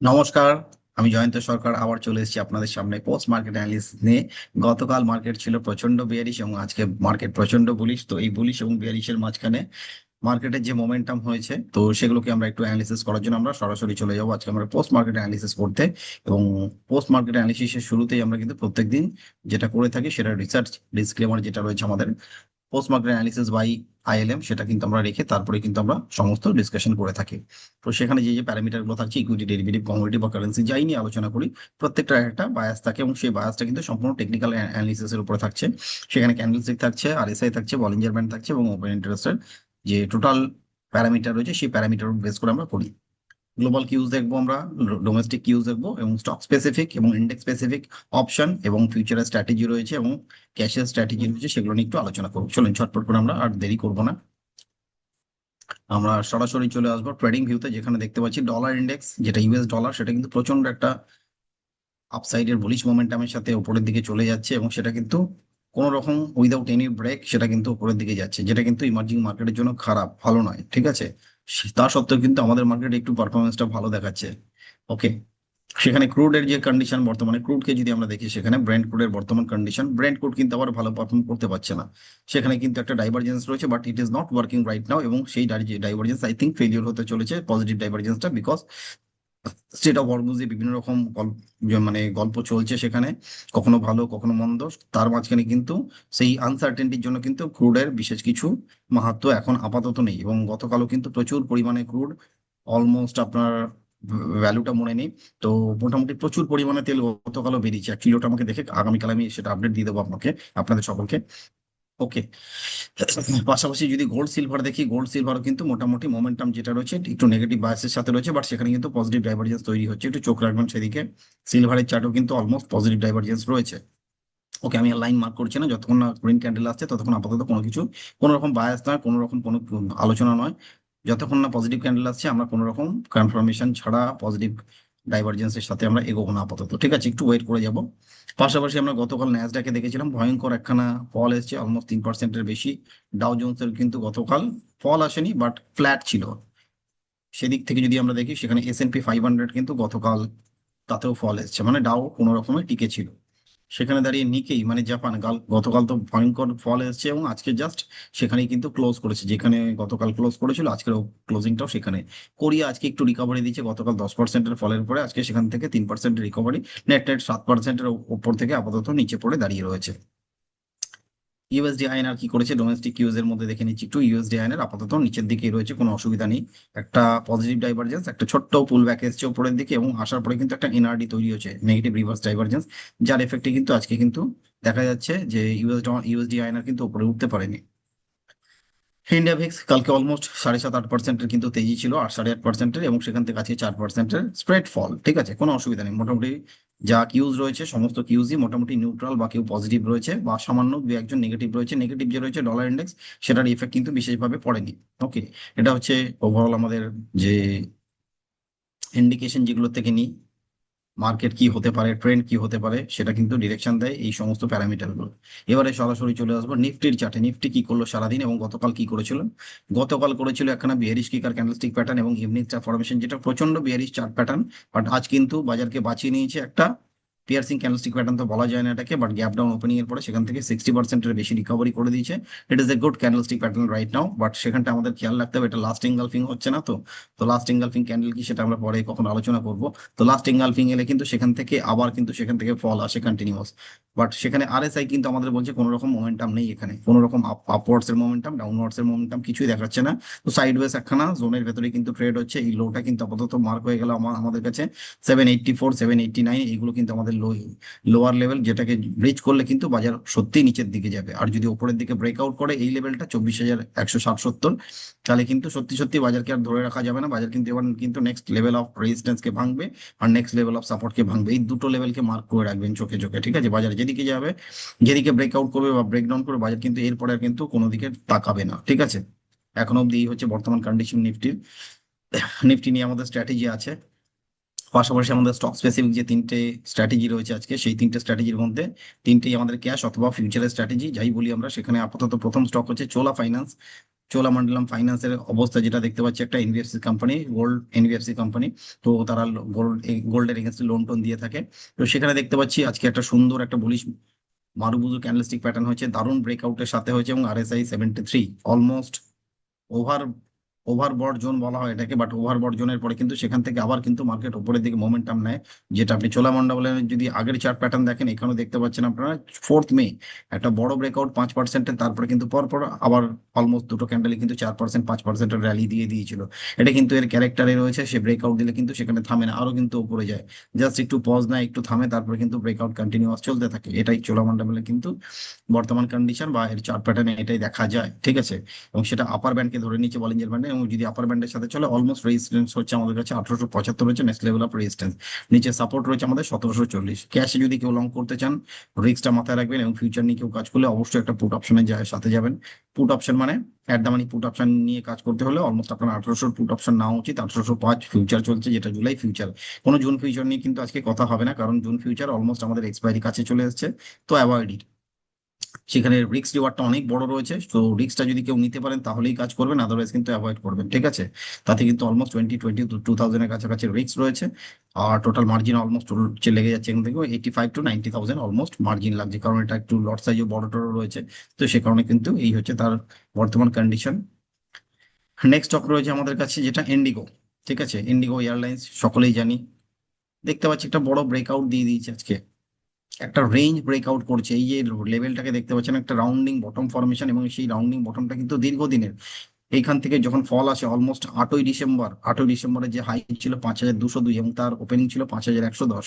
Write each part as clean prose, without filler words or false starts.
নমস্কার। আমি জয়ন্ত সরকার আবার চলে এসেছি আপনাদের সামনে পোস্ট মার্কেট অ্যানালিসিস নিয়ে। গতকাল মার্কেট ছিল প্রচন্ড বেয়ারিশ এবং আজকে মার্কেট প্রচন্ড বুলিশ। তো এই বুলিশ এবং বেয়ারিশের মাঝখানে মার্কেটের যে মোমেন্টাম হয়েছে তো সেগুলোকে আমরা একটু অ্যানালিসিস করার জন্য আমরা সরাসরি চলে যাবো আজকে আমরা পোস্ট মার্কেট অ্যানালিসিস করতে। এবং পোস্ট মার্কেট অ্যানালিসিসের শুরুতেই আমরা কিন্তু প্রত্যেকদিন যেটা করে থাকি সেটা রিসার্চ ডিসক্লেমার যেটা রয়েছে আমাদের পোস্ট মার্কেট অ্যানালিসিস বাই আইএলএম, সেটা কিন্তু আমরা রেখে তারপরে কিন্তু আমরা সমস্ত ডিসকাশন করে থাকি। তো সেখানে যে যে প্যারামিটার গুলো থাকছে ইকুইটি, ডেরিভেটিভ, কমোডিটি বা কারেন্সি যাই নিয়ে আলোচনা করি, প্রত্যেকটা একটা বায়াস থাকে এবং সেই বায়াসটা কিন্তু সম্পূর্ণ টেকনিক্যাল অ্যানালিসিস এর উপরে থাকছে। সেখানে ক্যান্ডেলস্টিক থাকছে, আরএসআই থাকছে, বলিঞ্জার ব্যান্ড থাকছে এবং ওপেন ইন্টারেস্টের যে টোটাল প্যারামিটার রয়েছে সেই প্যারামিটার বেস করে আমরা করি। গ্লোবাল কিউজ দেখবো আমরা, ডোমেস্টিক কিউজ দেখবো এবং স্টক স্পেসিফিক এবং ইন্ডেক্স স্পেসিফিক অপশন এবং ফিউচারের স্ট্র্যাটেজি রয়েছে এবং ক্যাশের স্ট্র্যাটেজি রয়েছে, সেগুলো নিয়ে একটু আলোচনা করবো। চলুন ঝটপট করে আমরা আর দেরি করবো না, আমরা সরাসরি চলে আসবো ট্রেডিং ভিউতে। যেখানে দেখতে পাচ্ছি ডলার ইন্ডেক্স, যেটা ইউএস ডলার, সেটা কিন্তু প্রচন্ড একটা আপসাইডের বুলিশ মোমেন্টামের সাথে উপরের দিকে চলে যাচ্ছে এবং সেটা কিন্তু কোনো রকম উইদাউট এনি ব্রেক সেটা কিন্তু উপরের দিকে যাচ্ছে, যেটা কিন্তু ইমার্জিং মার্কেটের জন্য খারাপ, ভালো নয়। ঠিক আছে, তা সত্ত্বেও কিন্তু আমাদের মার্কেটে একটু পারফরমেন্সটা ভালো দেখাচ্ছে। ওকে, সেখানে ক্রুডের যে কন্ডিশন বর্তমানে, ক্রুডকে যদি আমরা দেখি, সেখানে ব্রেন্ট ক্রুডের বর্তমান কন্ডিশন, ব্রেন্ট ক্রুড কিন্তু আবার ভালো পারফর্ম করতে পারছে না। সেখানে কিন্তু একটা ডাইভারজেন্স রয়েছে, but it is not working right now এবং সেই ডাইভারজেন্স আই থিঙ্ক ফেলিওর হতে চলেছে, পজিটিভ ডাইভারজেন্সটা, বিকজ স্টেট অফ হরমুজে বিভিন্ন রকম মানে গল্প চলছে সেখানে, কখনো ভালো কখনো মন্দ। তার মাঝখানে কিন্তু সেই আনসার্টেনটির জন্য কিন্তু ক্রুডের বিশেষ কিছু মাহাত্ম্য এখন আপাতত নেই এবং গতকালও কিন্তু প্রচুর পরিমাণে ক্রুড, অলমোস্ট আপনার ভ্যালুটা মনে নেই, তো মোটামুটি প্রচুর পরিমাণে তেল গতকালও বেরিয়েছে। অ্যাকচুয়ালি ওটা আমাকে দেখে আগামীকাল আমি সেটা আপডেট দিয়ে দেবো আপনাকে, আপনাদের সকলকে। ওকে, পাশাপাশি যদি গোল্ড সিলভার দেখি, গোল্ড সিলভারও কিন্তু মোটামুটি মোমেন্টাম যেটা রয়েছে একটু নেগেটিভ বায়াসের সাথে রয়েছে, বাট সেখানে কিন্তু পজিটিভ ডাইভারজেন্স তৈরি হচ্ছে, একটু চোখ রাখবেন সেদিকে। সিলভারের চার্টও কিন্তু অলমোস্ট পজিটিভ ডাইভারজেন্স রয়েছে। ওকে, আমি লাইন মার্ক করছি না, যতক্ষণ না গ্রিন ক্যান্ডেল আসছে ততক্ষণ আপাতত কোনো কিছু, কোনো রকম বায়াস নয়, কোনো রকম কোনো আলোচনা নয়। যতক্ষণ না পজিটিভ ক্যান্ডেল আসছে আমরা কোনো রকম কনফার্মেশন ছাড়া পজিটিভ ডাইভারজেন্সের সাথে আমরা এগোবো না আপাতত। ঠিক আছে, একটু ওয়েট করে যাব। পাশাপাশি আমরা গতকাল ন্যাসডাকে দেখেছিলাম ভয়ঙ্কর একখানা ফল এসেছে, অলমোস্ট 3%-এর বেশি। ডাও জোন্সের কিন্তু গতকাল ফল আসেনি, বাট ফ্ল্যাট ছিল। সেদিক থেকে যদি আমরা দেখি, সেখানে S&P 500 কিন্তু গতকাল তাতেও ফল এসেছে, মানে ডাও কোনো রকমে টিকে ছিল। সেখানে দাঁড়িয়ে নিকেই, মানে জাপান, গতকাল তো ভয়ঙ্কর ফল এসেছে এবং আজকে জাস্ট সেখানেই কিন্তু ক্লোজ করেছে, যেখানে গতকাল ক্লোজ করেছিল আজকের ক্লোজিংটাও সেখানে। কোরিয়া আজকে একটু রিকভারি দিচ্ছে, গতকাল 10%-এর ফলের পরে আজকে সেখান থেকে 3%-এর রিকভারি, নেট নেট 7%-এর উপর থেকে আপাতত নিচে পড়ে দাঁড়িয়ে রয়েছে। ইউএসডি আইএনআর কি করেছে ডোমেস্টিক ইউজ এর মধ্যে দেখে নিচ্ছি একটু। ইউএসডি আইএনআর আপাতত নিচের দিকেই রয়েছে, কোনো অসুবিধা নেই। একটা পজিটিভ ডাইভারজেন্স, একটা ছোট্ট পুল ব্যাক এসছে উপরের দিকে এবং আসার পরে কিন্তু একটা এনআরডি তৈরি হচ্ছে, নেগেটিভ রিভার্স ডাইভারজেন্স, যার এফেক্টে কিন্তু আজকে কিন্তু দেখা যাচ্ছে যে ইউএসডি আইএনআর কিন্তু উপরে উঠতে পারেনি। ইন্ডিয়া ভিক্স কালকে অলমোস্ট 7.5-8%-এর কিন্তু তেজি ছিল, 8.5%-এর, এবং সেখান থেকে আজকে 4%-এর স্প্রেড ফল। ঠিক আছে, কোনো অসুবিধা নেই। মোটামুটি যা কিউজ রয়েছে সমস্ত কিউজই মোটামুটি নিউট্রাল বা কেউ পজিটিভ রয়েছে বা সামান্য দু একজন নেগেটিভ রয়েছে। নেগেটিভ যে রয়েছে ডলার ইন্ডেক্স, সেটার ইফেক্ট কিন্তু বিশেষভাবে পড়েনি। ওকে, এটা হচ্ছে ওভারঅল আমাদের যে ইন্ডিকেশন যেগুলো থেকে নিই মার্কেট কি হতে পারে, ট্রেন্ড কি হতে পারে, সেটা কিন্তু ডিরেকশন দেয় এই সমস্ত প্যারামিটার গুলো। এবারে সরাসরি চলে আসবো নিফটির চার্টে। নিফটি কি করলো সারাদিন এবং গতকাল কি করেছিল? গতকাল করেছিল একখানা বিয়ারিশ কিকার ক্যান্ডেলস্টিক প্যাটার্ন এবং ইভিনিং চার্ট ফরমেশন, যেটা প্রচন্ড বিয়ারিশ চার্ট প্যাটার্ন। বাট আজ কিন্তু বাজারকে বাঁচিয়ে নিয়েছে একটা পিয়ার্সিং ক্যান্ডেলস্টিক প্যাটার্ন তো বলা যায় না এটাকে, বাট গ্যাপ ডাউন ওপেনিং এর পরে সেখান থেকে 60%-এর বেশি রিকভারি করে দিয়েছে। It is a good candlestick pattern right now, but সেখানটা আমাদের খেয়াল রাখতে হবে এটা লাস্ট এঙ্গালফিং হচ্ছে না তো। তো লাস্ট এঙ্গালফিং ক্যান্ডেল কি সেটা আমরা পরে কখন আলোচনা করবো। তো লাস্ট এঙ্গালফিং এলে কিন্তু সেখান থেকে আবার কিন্তু সেখান থেকে ফল আসে কন্টিনিউয়াস, বাট সেখানে আরএসআই কিন্তু আমাদের বলছে কোনো রকম মোমেন্টাম নেই এখানে, কোনো রকম আপওয়ার্ডস এর মোমেন্টাম, ডাউনওয়ার্ডস এর মোমেন্টাম কিছুই দেখাচ্ছে না। তো সাইডওয়েজ একখানা জোনের ভেতরে কিন্তু ট্রেড হচ্ছে। এই লোটা কিন্তু আপাতত মার্ক হয়ে গেল আমাদের কাছে 784, 789, এইগুলো কিন্তু আমাদের লোয়ার লেভেল, যেটাকে ব্রিজ করলে কিন্তু বাজার সত্যিই নিচের দিকে যাবে। আর যদি উপরের দিকে ব্রেকআউট করে এই লেভেলটা 24,160-70, তাহলে কিন্তু সত্যি সত্যি বাজারকে আর ধরে রাখা যাবে না। বাজার কিন্তু এবার কিন্তু নেক্সট লেভেল অফ রেজিস্ট্যান্স কে ভাঙবে আর নেক্সট লেভেল অফ সাপোর্ট কে ভাঙবে। এই দুটো লেভেলকে মার্ক করে রাখবেন চোখে চোখে। ঠিক আছে, বাজার যেদিকে যাবে, যেদিকে ব্রেকআউট করবে বা ব্রেকডাউন করবে, বাজার কিন্তু এরপরে আর কিন্তু কোনো দিকে তাকাবে না। ঠিক আছে, এখন অব্দি এই হচ্ছে বর্তমান কন্ডিশন নিফটির। নিফটি নিয়ে আমাদের স্ট্র্যাটেজি আছে। পাশাপাশি আমাদের স্টক স্পেসিফিক যে তিনটে স্ট্র্যাটেজি রয়েছে আজকে, সেই তিনটে স্ট্র্যাটেজির মধ্যে তিনটেই আমাদের ক্যাশ অথবা ফিউচারের স্ট্র্যাটেজি যাই বলি আমরা। সেখানে আপাতত প্রথম স্টক হচ্ছে চোলা ফাইন্যান্স। চোলামন্ডলম ফাইন্যান্সের অবস্থা যেটা দেখতে পাচ্ছি, একটা NBFC company, gold NBFC company. তো তারা গোল্ডের এগেন্স্টে লোন টোন দিয়ে থাকে। তো সেখানে দেখতে পাচ্ছি আজকে একটা সুন্দর একটা বুলিশ মারুবুজু ক্যান্ডেলস্টিক প্যাটার্ন হয়েছে, দারুণ ব্রেকআউটের সাথে হয়েছে, এবং RSI 73 almost over overbought zone বলা হয় এটাকে, বাট ওভারবট জোনের পরে কিন্তু সেখান থেকে আবার কিন্তু মার্কেট উপরের দিকে মোমেন্টাম নেয়। যেটা আপনি চোলামন্ডলের যদি আগের চার্ট প্যাটার্ন দেখেন, এখানেও দেখতে পাচ্ছেন আপনারা 4 মে একটা বড় ব্রেকআউট 5%-এর, তারপরে কিন্তু পরপর আবার অলমোস্ট দুটো ক্যান্ডেলে কিন্তু 4%, 5%-এর র্যালি দিয়ে দিয়েছিল। এটা কিন্তু এর ক্যারেক্টারে রয়েছে, সে ব্রেকআউট দিলে কিন্তু সেখানে থামে না, আরো কিন্তু উপরে যায়। জাস্ট একটু পজ নেয়, একটু থামে, তারপরে কিন্তু ব্রেকআউট কন্টিনিউয়াস চলতে থাকে। এটাই চোলামন্ডলের কিন্তু বর্তমান কন্ডিশন বা এর চার্ট প্যাটার্নে এটাই দেখা যায়, ঠিক আছে। এবং সেটা আপার ব্যান্ডকে ধরে নিচ্ছে বলিঞ্জার ব্যান্ডে, এবং যদি আপার ব্যান্ডের সাথে চলে অলমোস্ট রেজিস্ট্যান্স হচ্ছে আমাদের কাছে 1875 রয়েছে নেক্সট লেভেল অফ রেজিস্ট্যান্স। নিচে সাপোর্ট রয়েছে আমাদের 1740। ক্যাশে যদি কেউ লং করতে চান, রিস্কটা মাথায় রাখবেন, এবং ফিউচার নিয়ে কেউ কাজ করলে অবশ্যই একটা পুট অপশনের সাথে যাবেন। পুট অপশন মানে at the money put option নিয়ে কাজ করতে হলে অলমোস্ট আপনার 1800 পুট অপশন নেওয়া উচিত। 1805 ফিউচার চলছে, যেটা জুলাই ফিউচার। কোনো জুন ফিউচার নিয়ে কিন্তু আজকে কথা হবে না, কারণ জুন ফিউচার অলমোস্ট আমাদের এক্সপায়ারি কাছে চলে এসেছে। তো অ্যাভয়েড ইট। সেখানে রিস্ক রিওয়ার্ডটা অনেক বড় রয়েছে, তো রিস্কটা যদি কেউ নিতে পারেন তাহলেই কাজ করবেন, আদারওয়াইজ কিন্তু অ্যাভয়েড করবেন, ঠিক আছে। তাতে কিন্তু অলমোস্ট 20-22 থাউজেন্ডের কাছাকাছি রিস্ক রয়েছে। আর টোটাল মার্জিন অলমোস্ট লেগে যাচ্ছে এখান থেকে 85-90 থাউজেন্ড অলমোস্ট মার্জিন লাগছে, কারণ এটা একটু লট সাইজও বড় টড় রয়েছে। তো সে কারণে কিন্তু এই হচ্ছে তার বর্তমান কন্ডিশন। নেক্সট স্টক রয়েছে আমাদের কাছে যেটা ইন্ডিগো, ঠিক আছে। ইন্ডিগো এয়ারলাইন্স সকলেই জানি, দেখতে পাচ্ছি একটা বড় ব্রেকআউট দিয়ে দিয়েছে আজকে, একটা রেঞ্জ ব্রেকআউট করছে। এই যে লেভেলটাকে দেখতে পাচ্ছেন, একটা রাউন্ডিং বটম ফরমেশন, এবং সেই রাউন্ডিং বটমটা কিন্তু দীর্ঘদিনের। এইখান থেকে যখন ফল আসে অলমোস্ট 8ই ডিসেম্বরে যে হাই ছিল 5202, এবং তার ওপেনিং ছিল 5110।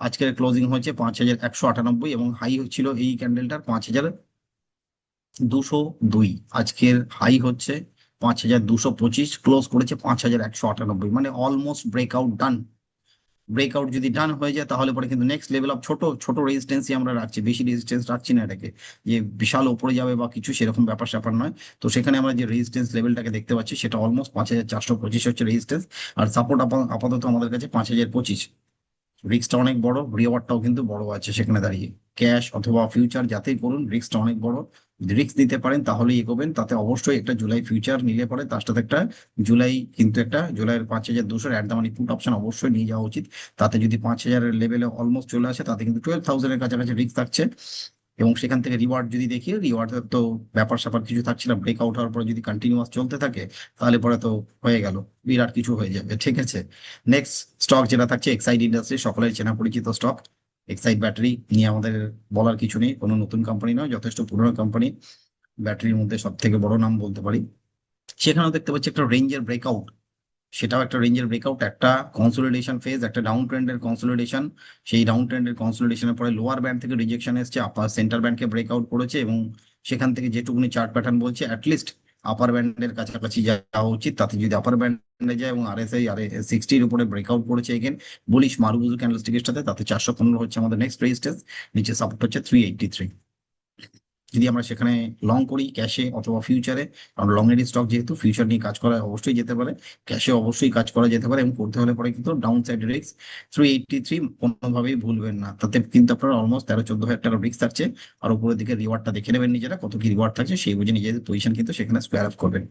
আজকের ক্লোজিং হয়েছে 5198, এবং হাই ছিল এই ক্যান্ডেলটার 5202। আজকের হাই হচ্ছে 5225, ক্লোজ করেছে 5198, মানে অলমোস্ট ব্রেকআউট ডান। ব্রেকআউট যদি ডান হয়ে যায় তাহলে পরে কিন্তু নেক্সট লেভেল অফ ছোট ছোট রেজিস্ট্যান্সই আমরা রাখছি, বেশি রেজিস্ট্যান্স রাখছি না এটাকে, যে বিশাল উপরে যাবে বা কিছু সেরকম ব্যাপার স্যাপার নয়। তো সেখানে আমরা যে রেজিস্ট্যান্স লেভেলটাকে দেখতে পাচ্ছি সেটা অলমোস্ট 5425 হচ্ছে রেজিস্ট্যান্স। আর সাপোর্ট আপাতত আমাদের কাছে 5025। রিস্কটা অনেক বড়, রিওয়ার্ডটাও কিন্তু বড় আছে সেখানে দাঁড়িয়ে। ক্যাশ অথবা ফিউচার যাতেই করুন, রিস্কটা অনেক বড়। যদি রিস্ক নিতে পারেন তাহলেই এগোবেন, তাতে অবশ্যই একটা জুলাই ফিউচার নিলে পরে তার সাথে একটা জুলাইয়ের 5200 at the money put option অবশ্যই নিয়ে যাওয়া উচিত। তাতে যদি 5000-এর লেভেলে অলমোস্ট চলে আসে, তাতে কিন্তু 12000-এর কাছাকাছি রিস্ক থাকছে। এবং সেখান থেকে রিওয়ার্ড যদি দেখি, রিওয়ার্ডের তো ব্যাপার স্যাপার কিছু থাকছে না। ব্রেকআউট হওয়ার পরে যদি কন্টিনিউয়াস চলতে থাকে তাহলে পরে তো হয়ে গেল, বিরাট কিছু হয়ে যাবে, ঠিক আছে। নেক্সট স্টক যেটা থাকছে এক্সাইড ইন্ডাস্ট্রি, সকলের চেনা পরিচিত স্টক। এক্সাইড ব্যাটারি নিয়ে আমাদের বলার কিছু নেই, কোনো নতুন কোম্পানি নয়, যথেষ্ট পুরনো কোম্পানি। ব্যাটারির মধ্যে সব থেকে বড় নাম বলতে পারি। সেখানেও দেখতে পাচ্ছি একটা রেঞ্জের ব্রেকআউট, সেটাও একটা রেঞ্জের ব্রেকআউট, একটা কনসোলিডেশন ফেজ, একটা ডাউন ট্রেন্ডের কনসোলিডেশন। সেই ডাউন ট্রেন্ডের কনসোলিডেশনের পরে লোয়ার ব্যান্ড থেকে রিজেকশন এসছে, আপার সেন্টার ব্যান্ডকে ব্রেকআউট করেছে, এবং সেখান থেকে যেটুকুনি চার্ট প্যাটার্ন বলছে অ্যাটলিস্ট আপার ব্যান্ডের কাছাকাছি যাওয়া উচিত। তাতে যদি আপার ব্যান্ডে যায় এবং আরএসআই 60-র উপরে ব্রেকআউট করেছে এগেন বুলিশ মারুবুজু ক্যান্ডেলস্টিকের সাথে, তাতে 415 হচ্ছে আমাদের নেক্সট রেজিস্ট্যান্স। নিচে সাপোর্ট হচ্ছে 383। যদি আমরা সেখানে লং করি ক্যাশে অথবা ফিউচারে, কারণ লং এর স্টক যেহেতু, ফিউচার নিয়ে কাজ করা অবশ্যই যেতে পারে, ক্যাশে অবশ্যই কাজ করা যেতে পারে, এবং করতে হলে পরে কিন্তু ডাউন সাইড রিস্ক 383 কোনোভাবেই ভুলবেন না। তাতে কিন্তু আপনার অলমোস্ট 13-14 হাজার টাকা রিস্ক থাকছে। আর উপরের দিকে রিওয়ার্ডটা দেখে নেবেন নিজেরা, কত কি রিওয়ার্ড থাকছে সেই বুঝে নিজেদের পজিশন কিন্তু সেখানে স্কোয়ার আপ করবেন।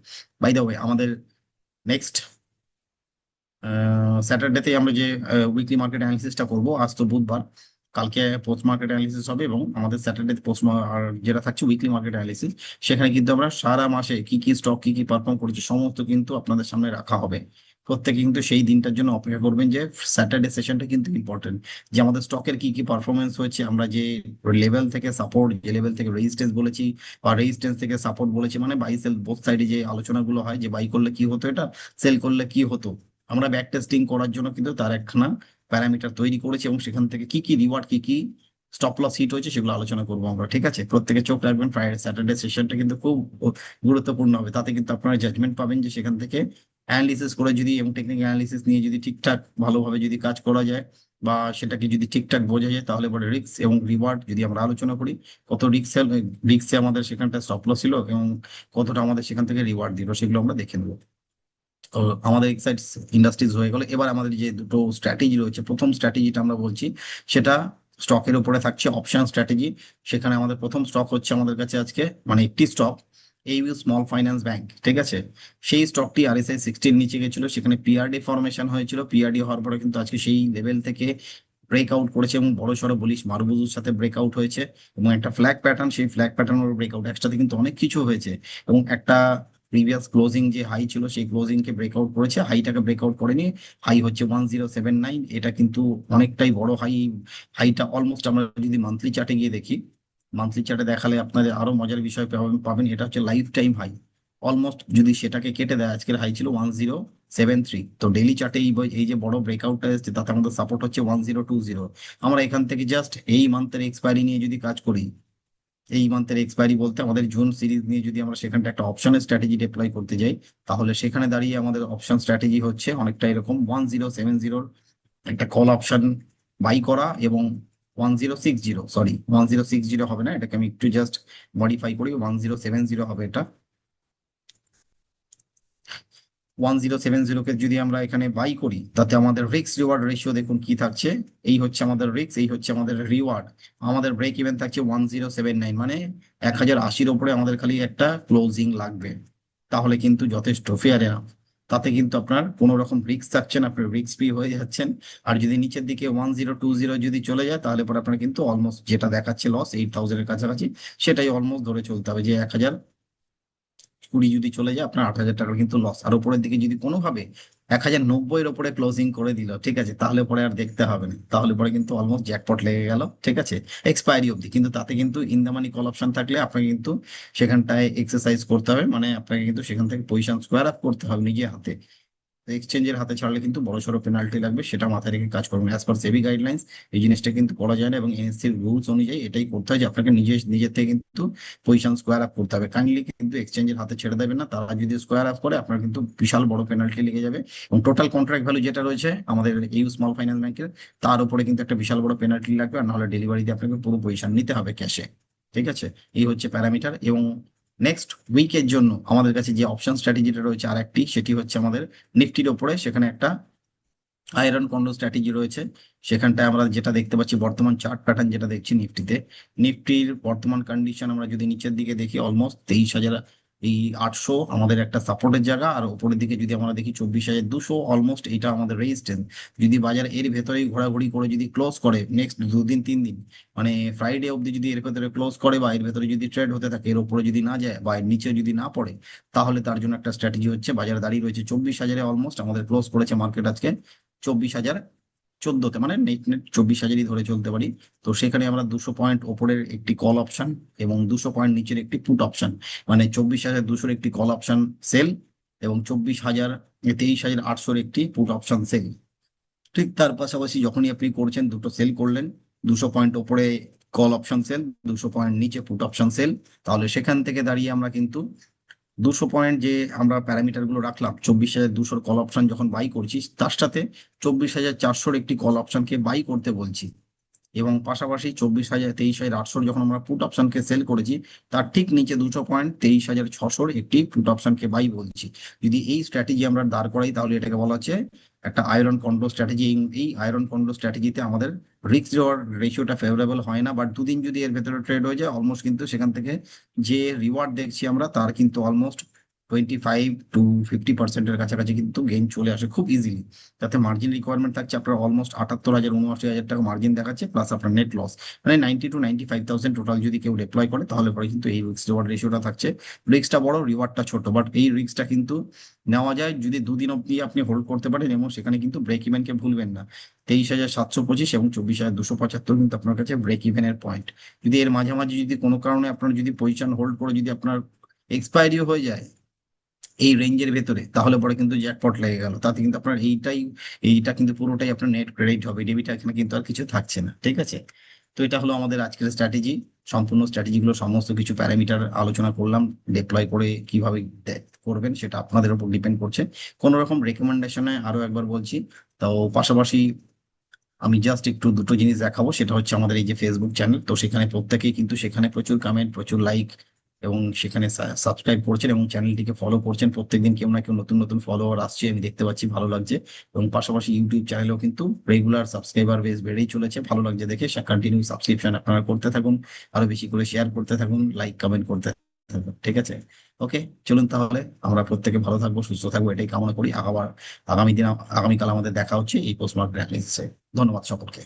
বাই দ্য ওয়ে, আমাদের নেক্সট স্যাটারডেতে আমরা যে উইকলি মার্কেট অ্যানালিসিসটা করবো, আজ তো বুধবার, কালকে পোস্ট মার্কেট অ্যানালিসিস হবে, এবং আমাদের স্যাটারডে আর যেটা থাকছে উইকলি মার্কেট অ্যানালিসিস, সেখানে কিন্তু আমরা সারা মাসে কি কি স্টক কি কি পারফর্ম করেছে সমস্ত কিন্তু আপনাদের সামনে রাখা হবে। প্রত্যেকে কিন্তু সেই দিনটার জন্য অপেক্ষা করবেন, যে স্যাটারডে সেশনটা কিন্তু ইম্পর্টেন্ট, যে আমাদের স্টকের কি কি পারফরমেন্স হয়েছে, আমরা যে লেভেল থেকে সাপোর্ট, যে লেভেল থেকে রেজিস্ট্যান্স বলেছি, বা রেজিস্ট্যান্স থেকে সাপোর্ট বলেছি, মানে বাই সেল বোথ সাইডে যে আলোচনাগুলো হয়, যে বাই করলে কি হতো, এটা সেল করলে কি হতো, আমরা ব্যাক টেস্টিং করার জন্য কিন্তু তার একখানা প্যারামিটার তৈরি করেছি, এবং সেখান থেকে কি কি রিওয়ার্ড কি কি স্টপ লস হিট হয়েছে সেগুলো আলোচনা করবো আমরা, ঠিক আছে। প্রত্যেকে চোখ রাখবেন, ফ্রাইডে স্যাটারডে সেশনটা কিন্তু খুব গুরুত্বপূর্ণ হবে। তাতে কিন্তু আপনারা জাজমেন্ট পাবেন, যে সেখান থেকে অ্যানালিসিস করে যদি, এবং টেকনিক্যাল অ্যানালিসিস নিয়ে যদি ঠিকঠাক ভালোভাবে যদি কাজ করা যায়, বা সেটাকে যদি ঠিকঠাক বোঝা যায়, তাহলে পরে রিস্ক এবং রিওয়ার্ড যদি আমরা আলোচনা করি, কত রিস্কে আমাদের সেখানটা স্টপ লস ছিল, এবং কতটা আমাদের সেখান থেকে রিওয়ার্ড দিল, সেগুলো আমরা দেখে নেবো। তো আমাদের এক্সাইড ইন্ডাস্ট্রিজ হয়ে গেল। এবার আমাদের যে দুটো স্ট্র্যাটেজি রয়েছে, প্রথম স্ট্র্যাটেজিটা আমরা বলছি, সেটা স্টকের উপরে থাকছে অপশন স্ট্র্যাটেজি। সেখানে আমাদের প্রথম স্টক হচ্ছে আমাদের কাছে আজকে, মানে একটি স্টক, এইউ স্মল ফাইন্যান্স ব্যাংক, ঠিক আছে। সেই স্টকটি RSI 60 নিচে গেছিল, সেখানে পিআরডি ফরমেশন হয়েছিল, পিআরডি হওয়ার পরে কিন্তু আজকে সেই লেভেল থেকে ব্রেকআউট করেছে এবং বড় সড়ো বুলিশ মারবুজুর সাথে ব্রেকআউট হয়েছে এবং একটা ফ্ল্যাগ প্যাটার্ন, সেই ফ্ল্যাগ প্যাটার্নের ব্রেকআউট একসাথে কিন্তু অনেক কিছু হয়েছে এবং একটা প্রিভিয়াস ক্লোজিং যে হাই ছিল সেই ক্লোজিং কে ব্রেকআউট করেছে, হাইটাকে ব্রেকআউট করেনি। হাই হচ্ছে 1079, এটা কিন্তু অনেকটাই বড় হাই। হাইটা অলমোস্ট আমরা যদি মান্থলি চার্টে গিয়ে দেখি, মান্থলি চার্টে দেখালে আপনাদের আরো মজার বিষয় পাবেন। এটা হচ্ছে লাইফ টাইম হাই। অলমোস্ট যদি সেটাকে কেটে দেয়, আজকের হাই ছিল 1073, তো ডেইলি চার্টে এই যে বড় ব্রেকআউটটা এসেছে তাতে আমাদের সাপোর্ট হচ্ছে 1020। আমরা এখান থেকে জাস্ট এই মান্থের এক্সপায়ারি নিয়ে যদি কাজ করি, এই মান্থের এক্সপায়ারি বলতে আমাদের জুন সিরিজ নিয়ে যদি আমরা সেখানটা একটা অপশনের স্ট্র্যাটেজি ডিপ্লয় করতে যাই, তাহলে সেখানে দাঁড়িয়ে আমাদের অপশন স্ট্র্যাটেজি হচ্ছে অনেকটা এরকম 1070 একটা কল অপশন বাই করা এবং 1060, সরি 1060 হবে না, এটাকে আমি একটু জাস্ট মডিফাই করি, 1070 হবে এটা। 1070 কে যদি আমরা এখানে বাই করি, তাতে আমাদের রিস্ক রিওয়ার্ড রেশিও দেখুন কি থাকছে। এই হচ্ছে আমাদের রিস্ক, এই হচ্ছে আমাদের রিওয়ার্ড। আমাদের ব্রেক ইভেন থাকছে 1079, মানে 1080-র উপরে আমাদের খালি একটা ক্লোজিং লাগবে, তাহলে কিন্তু যথেষ্ট ফেয়ার এনাফ। তাতে কিন্তু আপনার কোনো রকম রিস্ক থাকছে না, আপনি রিস্ক ফ্রি হয়ে যাচ্ছেন। আর যদি নিচের দিকে 1020 যদি চলে যায়, তাহলে পরে আপনার কিন্তু অলমোস্ট যেটা দেখাচ্ছে লস 8000-এর কাছাকাছি, সেটাই অলমোস্ট ধরে চলতে হবে যে 1020 যদি চলে যায় আপনার 8000 টাকা কিন্তু লস। আর উপরের দিকে যদি কোনোভাবে 1090-এর উপরে ক্লোজিং করে দিল, ঠিক আছে, তাহলে পরে আর দেখতে হবে না, তাহলে পরে কিন্তু অলমোস্ট জ্যাকপট লেগে গেল, ঠিক আছে, এক্সপায়ারি অবধি। কিন্তু তাতে কিন্তু in the money call option থাকলে আপনাকে কিন্তু সেখানটায় এক্সারসাইজ করতে হবে, মানে আপনাকে কিন্তু সেখান থেকে পজিশন স্কোয়ার আপ করতে হবে নিজে হাতে। এক্সচেঞ্জের হাতে ছাড়লে কিন্তু বড়সড় পেনাল্টি লাগবে, সেটা মাথায় রেখে কাজ করবেন। অ্যাজ পার সেবি গাইডলাইন্স এই জিনিসটা কিন্তু করা যায় না এবং এনএসসির রুলস অনুযায়ী এটাই করতে হয় যে আপনাকে নিজের থেকে কিন্তু পজিশন স্কোয়ার আপ করতে হবে। কাইন্ডলি কিন্তু এক্সচেঞ্জের হাতে ছেড়ে দেবেন না, তারা যদি স্কোয়ার আপ করে আপনার কিন্তু বিশাল বড় পেনাল্টি লেগে যাবে এবং টোটাল কন্ট্রাক্ট ভ্যালু যেটা রয়েছে আমাদের এই স্মল ফাইন্যান্স ব্যাংকের, তার উপরে কিন্তু একটা বিশাল বড় পেনাল্টি লাগবে, আর নাহলে ডেলিভারি দিয়ে আপনাকে পুরো পজিশন নিতে হবে ক্যাশে, ঠিক আছে। এই হচ্ছে প্যারামিটার। এবং নেক্সট উইকের জন্য আমাদের কাছে যে অপশন স্ট্র্যাটেজিটা রয়েছে আর একটি, সেটি হচ্ছে আমাদের নিফটির ওপরে, সেখানে একটা আয়রন কন্ডো স্ট্র্যাটেজি রয়েছে। সেখানটায় আমরা যেটা দেখতে পাচ্ছি, বর্তমান চার্ট প্যাটার্ন যেটা দেখছি নিফটিতে, নিফটির বর্তমান কন্ডিশন আমরা যদি নিচের দিকে দেখি, অলমোস্ট 23,800 আমাদের একটা সাপোর্টের জায়গা, আর উপরের দিকে যদি আমরা দেখি 24,200, অলমোস্ট এটা আমাদের রেজিস্ট্যান্স। যদি বাজার এর ভেতরেই ঘোরাঘুরি করে যদি ক্লোজ করে নেক্সট 2 দিন 3 দিন, মানে ফ্রাইডে অবধি যদি এর ভেতরে ক্লোজ করে বা এর ভেতরে যদি ট্রেড হতে থাকে, এর উপরে যদি না যায় বা এর নিচে যদি না পড়ে, তাহলে তার জন্য একটা স্ট্র্যাটেজি হচ্ছে, বাজার দাঁড়িয়ে রয়েছে 24,000-এ, অলমোস্ট আমাদের ক্লোজ করেছে মার্কেট আজকে 24,014-তে, মানে নেট নেট 24,000-ই ধরে চলতে পারি। তো সেখানে আমরা 200 পয়েন্ট ওপরের একটি কল অপশন এবং 200 পয়েন্ট নিচের একটি পুট অপশন, মানে 24,200-র একটি কল অপশন সেল এবং 23,800-র একটি পুট অপশন সেল। ঠিক তার পাশাপাশি যখনই আপনি করছেন, দুটো সেল করলেন, 200 পয়েন্ট ওপরে কল অপশন সেল, 200 পয়েন্ট নিচে পুট অপশন সেল, তাহলে সেখান থেকে দাঁড়িয়ে আমরা কিন্তু 200 পয়েন্ট যে আমরা প্যারামিটার গুলো রাখলাম, 24,200-র কল অপশন যখন বাই করছি, তার সাথে 24,400-র একটি কল অপশনকে বাই করতে বলছি এবং পাশাপাশি 23,800 যখন আমরা পুট অপশনকে সেল করেছি, তার ঠিক নিচে 200 পয়েন্ট 23,600-র একটি পুট অপশনকে বাই বলছি। যদি এই স্ট্র্যাটেজি আমরা দাঁড় করাই, তাহলে এটাকে বলা হচ্ছে একটা আয়রন কন্ডো স্ট্র্যাটেজি। এই আয়রন কন্ডো স্ট্র্যাটেজিতে আমাদের রিস্ক রিওয়ার্ড রেশিওটা ফেভারেবল হয় না, বাট দুদিন যদি এর ভেতরে ট্রেড হয়ে যায়, অলমোস্ট কিন্তু সেখান থেকে যে রিওয়ার্ড দেখছি আমরা, তার কিন্তু অলমোস্ট 25 to 50%-এর কাছাকাছি কিন্তু গেইন চলে আসে খুব ইজিলি। তাতে মার্জিন রিকোয়ারমেন্ট থাকছে আপনার অলমোস্ট 78,000 79,000 টাকা মার্জিন দেখাচ্ছে, প্লাস আপনার নেট লস মানে 90 to 95,000 টোটাল যদি কেউ ডিপ্লয় করে, তাহলে পরে কিন্তু এই রিস্ক রিওয়ার্ড রেশিওটা থাকছে। রিস্কটা বড়, রিওয়ার্ডটা ছোট, বাট এই রিস্কটা কিন্তু নেওয়া যায় যদি দুদিন অব্দি আপনি হোল্ড করতে পারেন এবং সেখানে কিন্তু ব্রেক ইভেনকে ভুলবেন না। 23,725 এবং 24,275 কিন্তু আপনার কাছে ব্রেক ইভেনের পয়েন্ট। যদি এর মাঝামাঝি যদি কোনো কারণে আপনার যদি পজিশন হোল্ড করে যদি আপনার এক্সপায়ারিও হয়ে যায় এই রেঞ্জের ভেতরে, তাহলে পরে কিন্তু জ্যাকপট লেগে গেল, তাতে কিন্তু আপনার এইটা কিন্তু পুরোটাই আপনার নেট ক্রেডিট হবে, ডেবিট এখানে কিন্তু আর কিছু থাকছে না, ঠিক আছে। তো এটা হলো আমাদের আজকের স্ট্র্যাটেজি। সম্পূর্ণ স্ট্র্যাটেজি গুলো সমস্ত কিছু প্যারামিটার আলোচনা করলাম, ডিপ্লয় করে কিভাবে করবেন সেটা আপনাদের উপর ডিপেন্ড করছে। কোনো রকম রেকমেন্ডেশনে আরো একবার বলছি, তো পাশাপাশি আমি জাস্ট একটু দুটো জিনিস দেখাবো, সেটা হচ্ছে আমাদের এই যে ফেসবুক চ্যানেল, তো সেখানে প্রত্যেকেই কিন্তু সেখানে প্রচুর কমেন্ট, প্রচুর লাইক এবং সেখানে সাবস্ক্রাইব করছেন এবং চ্যানেলটিকে ফলো করছেন। প্রত্যেকদিন কেউ না কেউ নতুন নতুন ফলোয়ার আসছে, আমি দেখতে পাচ্ছি, ভালো লাগছে। এবং পাশাপাশি ইউটিউব চ্যানেলেও কিন্তু রেগুলার সাবস্ক্রাইবার বেশ বেড়েই চলেছে, ভালো লাগছে দেখে। কন্টিনিউ সাবস্ক্রিপশন আপনারা করতে থাকুন, আরো বেশি করে শেয়ার করতে থাকুন, লাইক কমেন্ট করতে ঠিক আছে। ওকে, চলুন তাহলে আমরা প্রত্যেকে ভালো থাকবো, সুস্থ থাকবো, এটাই কামনা করি। আগামী দিন, আগামীকাল আমাদের দেখা হচ্ছে এই পোস্ট মার্কেট অ্যানালিসিসে। ধন্যবাদ সকলকে।